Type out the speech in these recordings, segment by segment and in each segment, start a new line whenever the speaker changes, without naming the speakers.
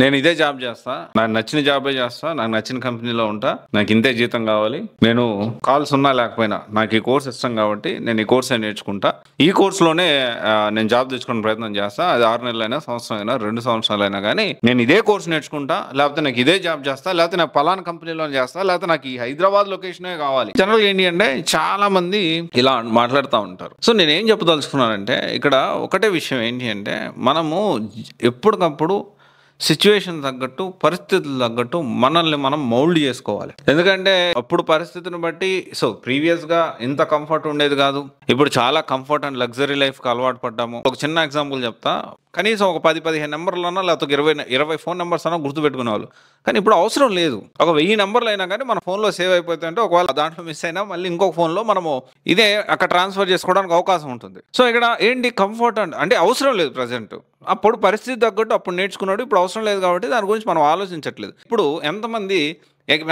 నేను ఇదే జాబ్ చేస్తా, నాకు నచ్చిన జాబే చేస్తా, నాకు నచ్చిన కంపెనీలో ఉంటా, నాకు ఇంతే జీతం కావాలి, నేను కాల్స్ ఉన్నా లేకపోయినా నాకు ఈ కోర్స్ ఇష్టం కాబట్టి నేను ఈ కోర్స్ నేర్చుకుంటా, ఈ కోర్సులోనే నేను జాబ్ తెచ్చుకునే ప్రయత్నం చేస్తా. అది 6 నెలలైనా, సంవత్సరం అయినా, 2 సంవత్సరాలైనా కానీ నేను ఇదే కోర్స్ నేర్చుకుంటా, లేకపోతే నాకు ఇదే జాబ్ చేస్తా, లేకపోతే నాకు పలానా కంపెనీలో చేస్తా, లేకపోతే నాకు ఈ హైదరాబాద్ లొకేషనే కావాలి. జనరల్ ఏంటి అంటే చాలా మంది ఇలా మాట్లాడుతూ ఉంటారు. సో నేనేం చెప్పదలుచుకున్నానంటే ఇక్కడ ఒకటే విషయం ఏంటి అంటే మనము ఎప్పటికప్పుడు సిచ్యువేషన్ తగ్గట్టు, పరిస్థితులు తగ్గట్టు మనల్ని మనం మౌల్డ్ చేసుకోవాలి. ఎందుకంటే అప్పుడు పరిస్థితిని బట్టి ప్రీవియస్గా ఇంత కంఫర్ట్ ఉండేది కాదు, ఇప్పుడు చాలా కంఫర్ట్ అండ్ లగ్జరీ లైఫ్కి అలవాటు పడ్డాము. ఒక చిన్న ఎగ్జాంపుల్ చెప్తా. కనీసం ఒక 10-15 నెంబర్లన్నా, లేకపోతే 20 ఫోన్ నెంబర్స్ అన్నా గుర్తుపెట్టుకునే వాళ్ళు. కానీ ఇప్పుడు అవసరం లేదు. ఒక 1000 నెంబర్లు అయినా కానీ మన ఫోన్లో సేవ్ అయిపోతుంటే ఒకవేళ దాంట్లో మిస్ అయినా మళ్ళీ ఇంకొక ఫోన్లో మనము ఇదే అక్కడ ట్రాన్స్ఫర్ చేసుకోవడానికి అవకాశం ఉంటుంది. సో ఇక్కడ ఏంటి కంఫర్ట్ అంటే అవసరం లేదు. ప్రజెంట్ అప్పుడు పరిస్థితి తగ్గట్టు అప్పుడు నేర్చుకున్నాడు, ఇప్పుడు అవసరం లేదు కాబట్టి దాని గురించి మనం ఆలోచించట్లేదు. ఇప్పుడు ఎంతమంది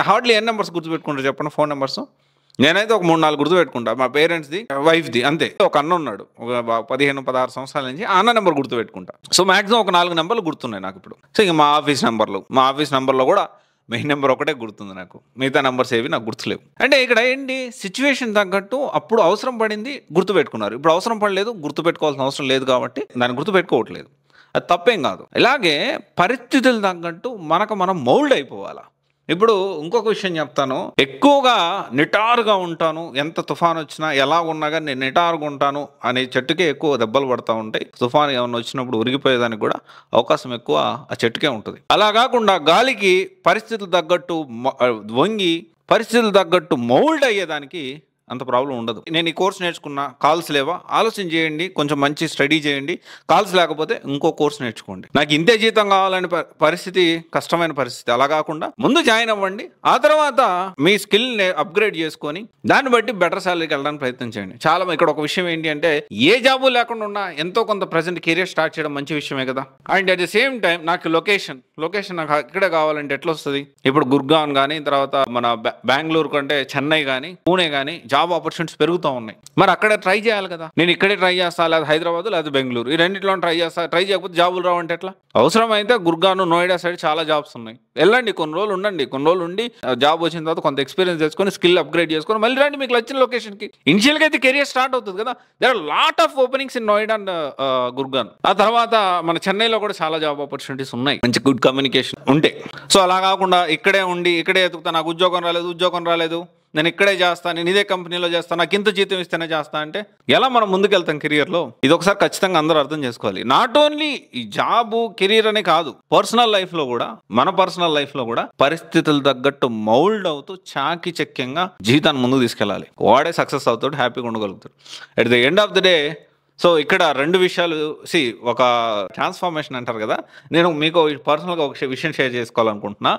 హార్డ్లీ ఎన్ని నెంబర్స్ గుర్తుపెట్టుకుంటారు చెప్పండి? ఫోన్ నెంబర్స్ నేనైతే ఒక 3-4 గుర్తుపెట్టుకుంటా. మా పేరెంట్స్ది, వైఫ్ది, అంతే. ఒక అన్న ఉన్నాడు, ఒక 15-16 సంవత్సరాల నుంచి ఆ అన్న నెంబర్ గుర్తుపెట్టుకుంటా. సో మాక్సిమం ఒక 4 నెంబర్లు గుర్తున్నాయి నాకు ఇప్పుడు. సో ఇంక మా ఆఫీస్ నెంబర్లో కూడా మెయిన్ నెంబర్ ఒకటే గుర్తుంది నాకు, మిగతా నెంబర్స్ ఏవి నాకు గుర్తులేవు. అంటే ఇక్కడ ఏంటి, సిచ్యువేషన్ తగ్గట్టు అప్పుడు అవసరం పడింది గుర్తుపెట్టుకున్నారు, ఇప్పుడు అవసరం పడలేదు, గుర్తుపెట్టుకోవాల్సిన అవసరం లేదు కాబట్టి దాన్ని గుర్తుపెట్టుకోవట్లేదు. అది తప్పేం కాదు. ఇలాగే పరిస్థితులు తగ్గట్టు మనం మౌల్డ్ అయిపోవాలా. ఇప్పుడు ఇంకొక విషయం చెప్తాను. ఎక్కువగా నిటారుగా ఉంటాను, ఎంత తుఫాన్ వచ్చినా ఎలా ఉన్నా కానీ నేను నిటారుగా ఉంటాను అనే చెట్టుకే ఎక్కువ దెబ్బలు పడుతూ ఉంటాయి. తుఫాన్ ఏమన్నా వచ్చినప్పుడు ఉరిగిపోయేదానికి కూడా అవకాశం ఎక్కువ ఆ చెట్టుకే ఉంటుంది. అలా కాకుండా గాలికి పరిస్థితులు తగ్గట్టు వంగి పరిస్థితులు తగ్గట్టు మౌల్డ్ అయ్యేదానికి అంత ప్రాబ్లం ఉండదు. నేను ఈ కోర్స్ నేర్చుకున్నా, కాల్స్ లేవా, ఆలోచన చేయండి, కొంచెం మంచి స్టడీ చేయండి. కాల్స్ లేకపోతే ఇంకో కోర్స్ నేర్చుకోండి. నాకు ఇంతే జీతం కావాలని పరిస్థితి కష్టమైన పరిస్థితి, అలా కాకుండా ముందు జాయిన్ అవ్వండి, ఆ తర్వాత మీ స్కిల్ని అప్గ్రేడ్ చేసుకొని దాన్ని బట్టి బెటర్ శాలరీకి వెళ్ళడానికి ప్రయత్నం చేయండి. చాలా ఇక్కడ ఒక విషయం ఏంటి అంటే ఏ జాబు లేకుండా ఉన్నా ఎంతో కొంత ప్రజెంట్ కెరీర్ స్టార్ట్ చేయడం మంచి విషయమే కదా. And at the same time నాకు లొకేషన్ నాకు ఇక్కడే కావాలంటే ఎట్లా వస్తుంది? ఇప్పుడు గుర్గాన్ కానీ, తర్వాత మన బెంగళూరు కంటే చెన్నై కానీ, పూణే కానీ జాబ్ ఆపర్చునిటీస్ పెరుగుతూ ఉన్నాయి. మరి అక్కడ ట్రై చేయాలి కదా. నేను ఇక్కడే ట్రై చేస్తా, లేదా హైదరాబాద్ లేదా బెంగళూరు, ఈ రెండింటిలో ట్రై చేస్తా. ట్రై చేయకపోతే జాబులు రావంటే ఎట్లా? అవసరమైతే గుర్గాను, నోయిడా సైడ్ చాలా జాబ్స్ ఉన్నాయి, వెళ్ళండి, కొన్ని రోజులు ఉండండి, కొన్ని రోజులు ఉండి జాబ్ వచ్చిన తర్వాత కొంత ఎక్స్పీరియన్స్ తెచ్చుకొని స్కిల్ అప్గ్రేడ్ చేసుకొని మళ్ళీ రండి మీకు నచ్చిన లొకేషన్కి. ఇనిషియల్గా అయితే కెరియర్ స్టార్ట్ అవుతుంది కదా. There are lot of openings in Noida and Gurgaon. ఆ తర్వాత మన చెన్నైలో కూడా చాలా జాబ్ ఆపర్చునిటీస్ ఉన్నాయి, మంచి గుడ్ కమ్యూనికేషన్ ఉంటే. సో అలా కాకుండా ఇక్కడే ఉండి ఇక్కడే ఎతుకుతా, నాకు ఉద్యోగం రాలేదు, నేను ఇక్కడే చేస్తాను, నేను ఇదే కంపెనీలో చేస్తాను, నాకు ఇంత జీతం ఇస్తేనే చేస్తా అంటే ఎలా మనం ముందుకెళ్తాం కెరియర్లో? ఇది ఒకసారి ఖచ్చితంగా అందరూ అర్థం చేసుకోవాలి. నాట్ ఓన్లీ ఈ జాబు కెరీర్ అనే కాదు, మన పర్సనల్ లైఫ్లో కూడా పరిస్థితులు తగ్గట్టు మౌల్డ్ అవుతూ చాకిచక్యంగా జీవితాన్ని ముందుకు తీసుకెళ్ళాలి. వాడే సక్సెస్ అవుతాడు, హ్యాపీగా ఉండగలుగుతాడు. At the end of the day so ఇక్కడ 2 విషయాలు, ఒక ట్రాన్స్ఫర్మేషన్ అంటారు కదా. నేను మీకు పర్సనల్గా ఒక విషయం షేర్ చేసుకోవాలనుకుంటున్నా.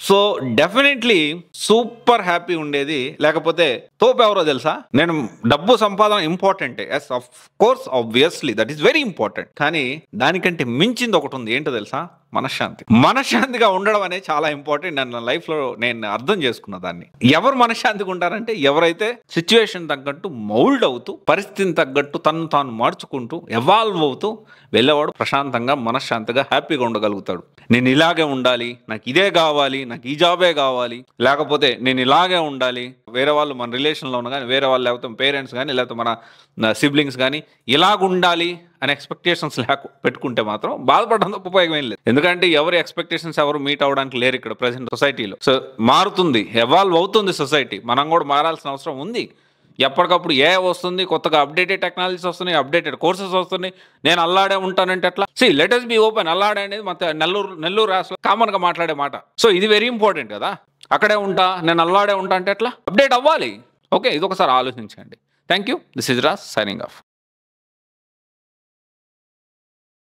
సో డెఫినెట్లీ సూపర్ హ్యాపీ ఉండేది, లేకపోతే తోపు ఎవరో తెలుసా? నేను డబ్బు సంపాదన ఇంపార్టెంటే, yes of course, obviously that is very important. కానీ దానికంటే మించింది ఒకటి ఉంది, ఏంటో తెలుసా? మనశ్శాంతిగా ఉండడం అనేది చాలా ఇంపార్టెంట్. నా లైఫ్లో నేను అర్థం చేసుకున్న దాన్ని. ఎవరు మనశ్శాంతిగా ఉంటారంటే ఎవరైతే సిచ్యువేషన్ తగ్గట్టు మౌల్డ్ అవుతూ, పరిస్థితిని తగ్గట్టు తను తాను మార్చుకుంటూ ఎవాల్వ్ అవుతూ వెళ్ళేవాడు ప్రశాంతంగా, మనశ్శాంతిగా, హ్యాపీగా ఉండగలుగుతాడు. నేను ఇలాగే ఉండాలి, నాకు ఇదే కావాలి, నాకు ఈ జాబే కావాలి, లేకపోతే నేను ఇలాగే ఉండాలి, వేరే వాళ్ళు మన రిలేషన్లో ఉన్న కానీ, వేరే వాళ్ళు లేకపోతే పేరెంట్స్ కానీ, లేకపోతే మన సిబ్లింగ్స్ కానీ ఇలాగ ఉండాలి అని ఎక్స్పెక్టేషన్స్ పెట్టుకుంటే మాత్రం బాధపడడం తప్ప ఉపయోగం ఏం లేదు. ఎందుకంటే ఎవరి ఎక్స్పెక్టేషన్స్ ఎవరు మీట్ అవ్వడానికి లేరు ఇక్కడ ప్రజెంట్ సొసైటీలో. సో మారుతుంది, ఎవాల్వ్ అవుతుంది సొసైటీ, మనం కూడా మారాల్సిన అవసరం ఉంది. ఎప్పటికప్పుడు వస్తుంది, కొత్తగా అప్డేటెడ్ టెక్నాలజీస్ వస్తున్నాయి, అప్డేటెడ్ కోర్సెస్ వస్తున్నాయి. నేను అల్లాడే ఉంటానంటే ఎట్లా? Let us be open. అల్లాడే అనేది మన నెల్లూరు రాష్ట్రంలో కామన్గా మాట్లాడే మాట. సో ఇది వెరీ ఇంపార్టెంట్ కదా. అక్కడే ఉంటా, నేను అల్లాడే ఉంటా అంటే ఎట్లా? అప్డేట్ అవ్వాలి. ఓకే, ఇది ఒకసారి ఆలోచించండి. Thank you. This is Raj signing off.